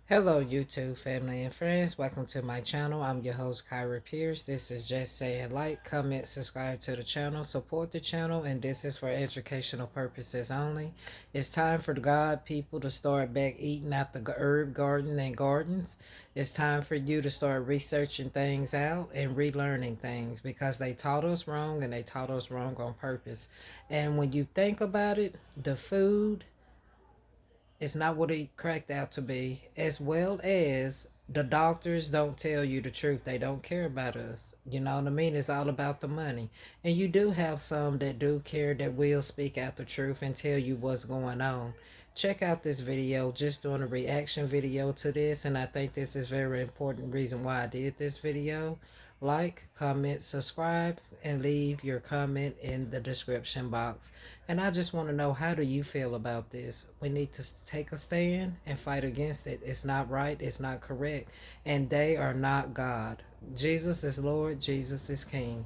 Hello, YouTube family and friends. Welcome to my channel. I'm your host, Kyra Pierce. This is just saying like, comment, subscribe to the channel, support the channel, and this is for educational purposes only. It's time for the God people to start back eating out the herb garden and gardens. It's time for you to start researching things out and relearning things because they taught us wrong and they taught us wrong on purpose. And when you think about it, the food, it's not what it cracked out to be, as well as the doctors don't tell you the truth. They don't care about us. You know what I mean? It's all about the money. And you do have some that do care, that will speak out the truth and tell you what's going on. Check out this video, just doing a reaction video to this, and I think this is very important reason why I did this video. Like, comment, subscribe, and leave your comment in the description box. And I just want to know, how do you feel about this? We need to take a stand and fight against it. It's not right. It's not correct. And they are not God. Jesus is Lord. Jesus is King.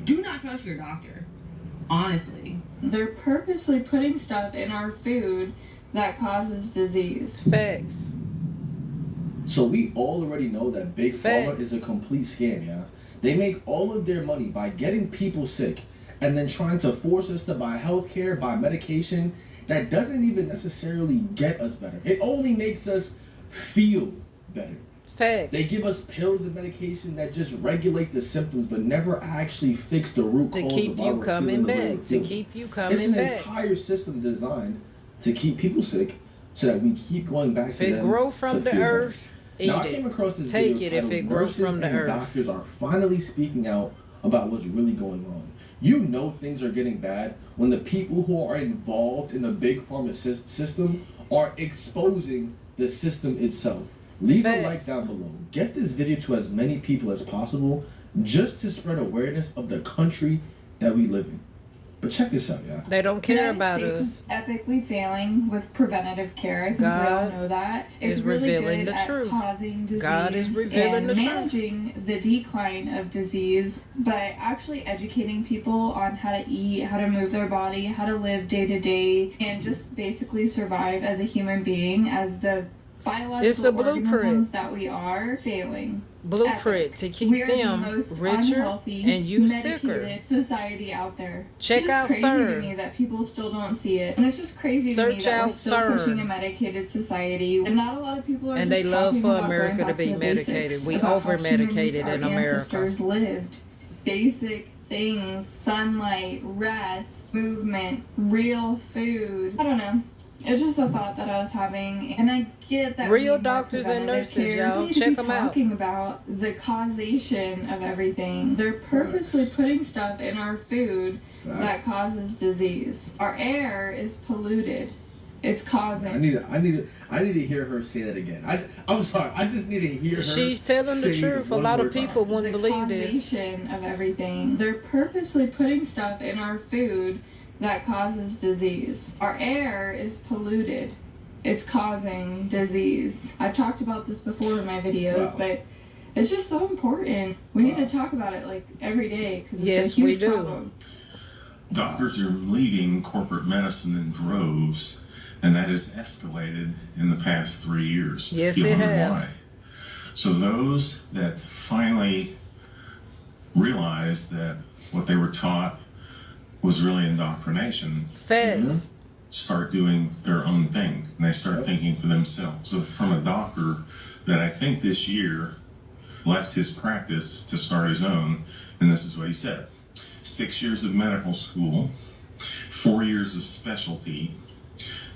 Do not trust your doctor. Honestly. They're purposely putting stuff in our food that causes disease. Facts. So we all already know that Big Pharma Facts. is a complete scam, yeah? They make all of their money by getting people sick and then trying to force us to buy healthcare, buy medication that doesn't even necessarily get us better. It only makes us feel better. Facts. They give us pills and medication that just regulate the symptoms but never actually fix the root to cause keep of why you we're coming feeling the way back. we're To feeling. keep you It's coming an back. entire system designed to keep people sick so that we keep going back If to it them grow to from the feel better. earth, eat Now, I came it. across this Take video it if titled it grows "Nurses from the and earth." Doctors are finally speaking out about what's really going on. You know things are getting bad when the people who are involved in the big pharma system are exposing the system itself. Leave a like Facts. down below. Get this video to as many people as possible just to spread awareness of the country that we live in. But check this out, yeah. They don't care The about United us. States is epically failing with preventative care. I think we all God know that. is It's really revealing good the at truth. causing disease God is revealing and the truth. managing the decline of disease by actually educating people on how to eat, how to move their body, how to live day to day, and just basically survive as a human being, as the It's biological a blueprint. organisms that we are failing. Blueprint to keep We are the them most richer unhealthy, and you sicker. medicated society out there. Check It's out just crazy CERN. to me that people still don't see it, and it's just crazy to me Search that out we're still CERN. pushing a medicated society, and not a lot of people are. And just they love talking for about going America to back be the medicated. basics We about how over-medicated humans, in our America. ancestors lived. Basic things: sunlight, rest, movement, real food. I don't know. It's just a thought that I was having, and I get that Real we need more doctors and preventative nurses, care. y'all. We need to Check be 'em out. talking about the causation of everything. They're purposely putting stuff in our food that causes disease. Our air is polluted. It's causing. I need to hear her say that again. I'm sorry. I just need to hear her. She's telling the say truth. it A one lot more of people time. wouldn't the believe this. causation of everything. They're purposely putting stuff in our food that causes disease. Our air is polluted. It's causing disease. I've talked about this before in my videos, Wow. but it's just so important. We need to talk about it like every day because it's Yes, a huge we do. problem. Doctors are leaving corporate medicine in droves, and that has escalated in the past 3 years. Yes, You it wonder have. why. So those that finally realized that what they were taught was really indoctrination Facts. start doing their own thing, and they start thinking for themselves. So from a doctor that I think this year left his practice to start his own, and this is what he said: 6 years of medical school, 4 years of specialty,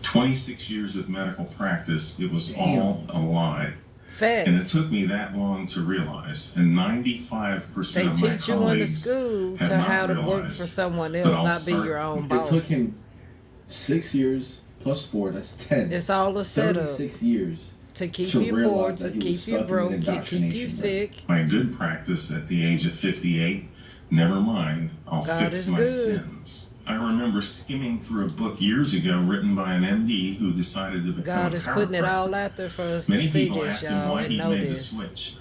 26 years of medical practice. It was all a lie. And it Facts. took me that long to realize, and 95% They of my teach you in the colleagues school have to not how to work realized for someone that else, I'll not be start- your own It boss. took him 6 years plus 4. That's 10. It's all a setup 36 years to keep to you poor, realize to that he was keep you stuck in broke, an to keep you indoctrination sick. my good practice at the age of 58. Never mind, I'll God fix is my good. sins. I remember skimming through a book years ago written by an MD who decided to become God a is putting it chiropractor. all out there for us to Many see people this, asked him y'all, why and he know made the this. switch.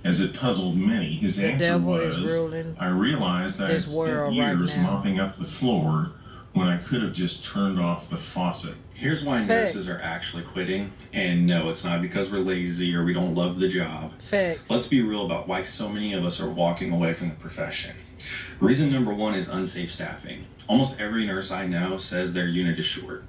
As it puzzled many, his The answer devil was, is ruling I realized that I had this spent world right years now. mopping up the floor when I could have just turned off the faucet. Here's why Facts. nurses are actually quitting. And no, it's not because we're lazy or we don't love the job. Facts. Let's be real about why so many of us are walking away from the profession. Reason number one is unsafe staffing. Almost every nurse I know says their unit is short.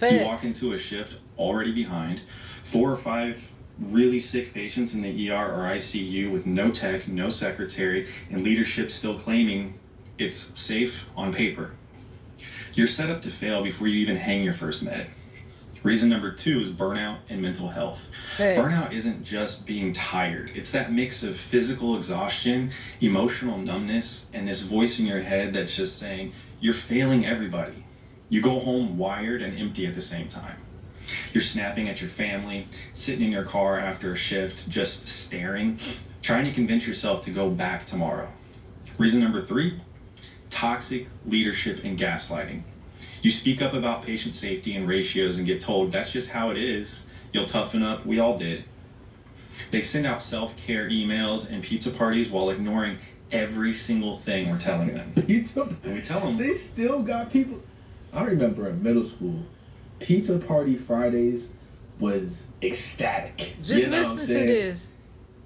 If you walk Facts. into a shift already behind, 4 or 5 really sick patients in the ER or ICU with no tech, no secretary, and leadership still claiming it's safe on paper. You're set up to fail before you even hang your first med. Reason number 2 is burnout and mental health. Facts. Burnout isn't just being tired. It's that mix of physical exhaustion, emotional numbness, and this voice in your head that's just saying, you're failing everybody. You go home wired and empty at the same time. You're snapping at your family, sitting in your car after a shift, just staring, trying to convince yourself to go back tomorrow. Reason number 3, toxic leadership and gaslighting. You speak up about patient safety and ratios and get told that's just how it is. You'll toughen up. We all did. They send out self-care emails and pizza parties while ignoring every single thing we're telling them. Pizza. And we tell them, They still got people. I remember in middle school, Pizza Party Fridays was ecstatic. Just You know what I'm listen to saying? this.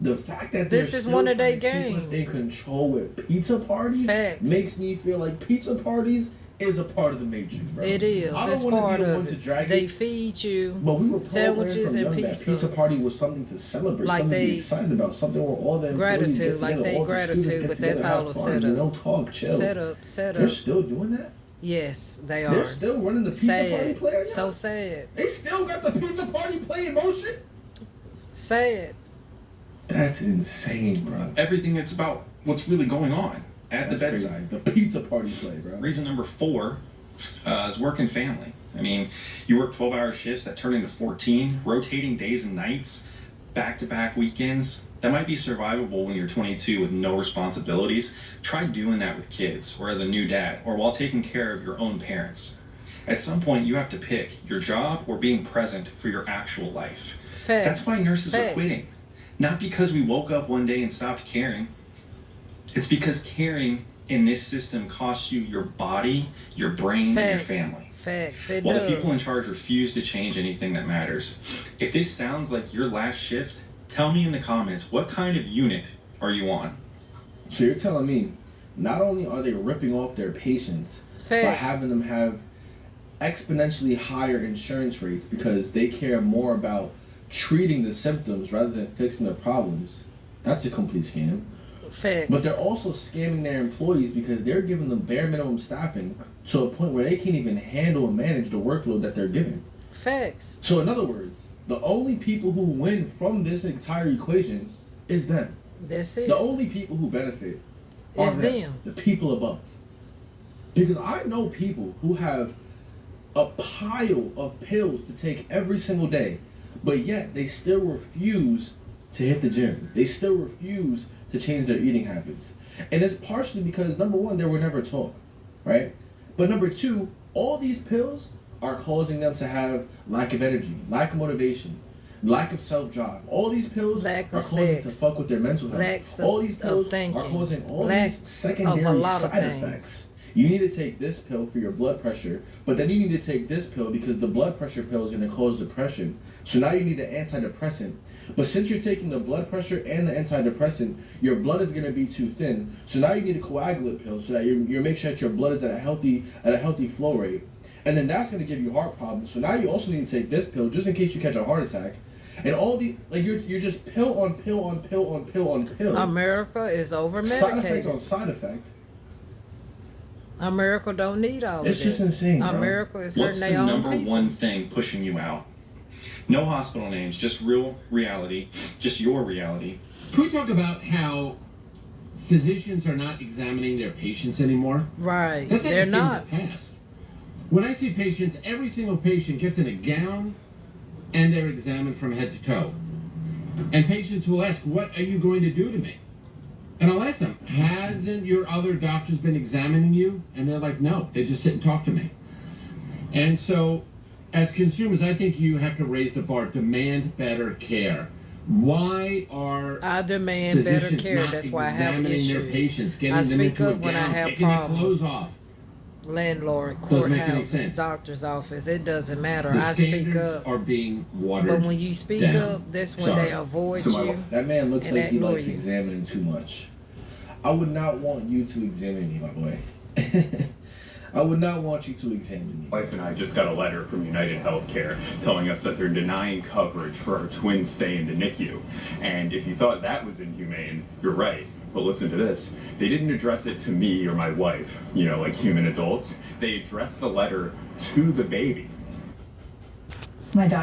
The fact that This they're is still one of trying their to keep us games. in control with pizza parties Facts. makes me feel like pizza parties is a part of the Matrix, bro. It is. I It's don't want part to be the of one to it. drag They it, feed you but we were programmed sandwiches from and young that pizza. pizza party was something to celebrate, Like something to they- be excited about, something where all the employees Gratitude, get like together, they all the gratitude, students get but together, that's have all a fun, setup. you know, talk, chill. Set They're up. still doing that. Yes, they They're are. still running the pizza party Sad. player now. So sad. They still got the pizza party play in motion. Sad. That's insane, bro. everything that's about what's really going on at the That's bedside. crazy. The pizza party play, bro. Reason number 4 is work and family. I mean, you work 12-hour shifts that turn into 14, rotating days and nights, back-to-back weekends. That might be survivable when you're 22 with no responsibilities. Try doing that with kids, or as a new dad, or while taking care of your own parents. At some point, you have to pick your job or being present for your actual life. Facts. That's why nurses are Facts. quitting. Not because we woke up one day and stopped caring. It's because caring in this system costs you your body, your brain, and your Facts. family. Facts. It While does. the people in charge refuse to change anything that matters. If this sounds like your last shift, tell me in the comments, what kind of unit are you on? So you're telling me, not only are they ripping off their patients by Facts. having them have exponentially higher insurance rates because they care more about treating the symptoms rather than fixing the problems. That's a complete scam. Facts. But they're also scamming their employees because they're giving them bare minimum staffing to a point where they can't even handle and manage the workload that they're given. Facts. So in other words, the only people who win from this entire equation is them. That's it. The only people who benefit are It's them. the people above. Because I know people who have a pile of pills to take every single day, but yet they still refuse to hit the gym. They still refuse to change their eating habits. And it's partially because, number one, they were never taught, right? But number two, all these pills are causing them to have lack of energy, lack of motivation, lack of self-drive. All these pills Lack are of causing sex. to fuck with their mental health. Lack All these of pills thinking. are causing all Lack these of secondary a lot of side things. effects. You need to take this pill for your blood pressure, but then you need to take this pill because the blood pressure pill is going to cause depression. So now you need the antidepressant. But since you're taking the blood pressure and the antidepressant, your blood is going to be too thin. So now you need a coagulant pill so that you make sure that your blood is at a healthy flow rate. And then that's going to give you heart problems. So now you also need to take this pill just in case you catch a heart attack. And all the you're just pill on pill on pill on pill on pill. America is over Side effect medicated. on side effect. America don't need all It's of just that. insane, bro. America is What's hurting the their own number people. one thing pushing you out? No hospital names, just real reality, just your reality. Can we talk about how physicians are not examining their patients anymore? Right. That's They're anything not. in the past. When I see patients, every single patient gets in a gown and they're examined from head to toe. And patients will ask, what are you going to do to me? And I'll ask them, hasn't your other doctors been examining you? And they're like, no, they just sit and talk to me. And so, as consumers, I think you have to raise the bar, demand better care. Why are I demand better physicians care. not that's why I have examining their issues. patients, getting I them speak into up a when I gown, have taking their problems. clothes off? landlord, Doesn't make any courthouses, sense. doctor's office. It doesn't matter. The I speak standards up. are being watered But when you speak down. up, that's when they Sorry. avoid So my- you. That man looks And like he ignore likes you. examining too much. I would not want you to examine me, my boy. I would not want you to examine me. My wife and I just got a letter from United Healthcare telling us that they're denying coverage for our twins stay in the NICU. And if you thought that was inhumane, you're right. But listen to this. They didn't address it to me or my wife, you know, like human adults. They addressed the letter to the baby. My daughter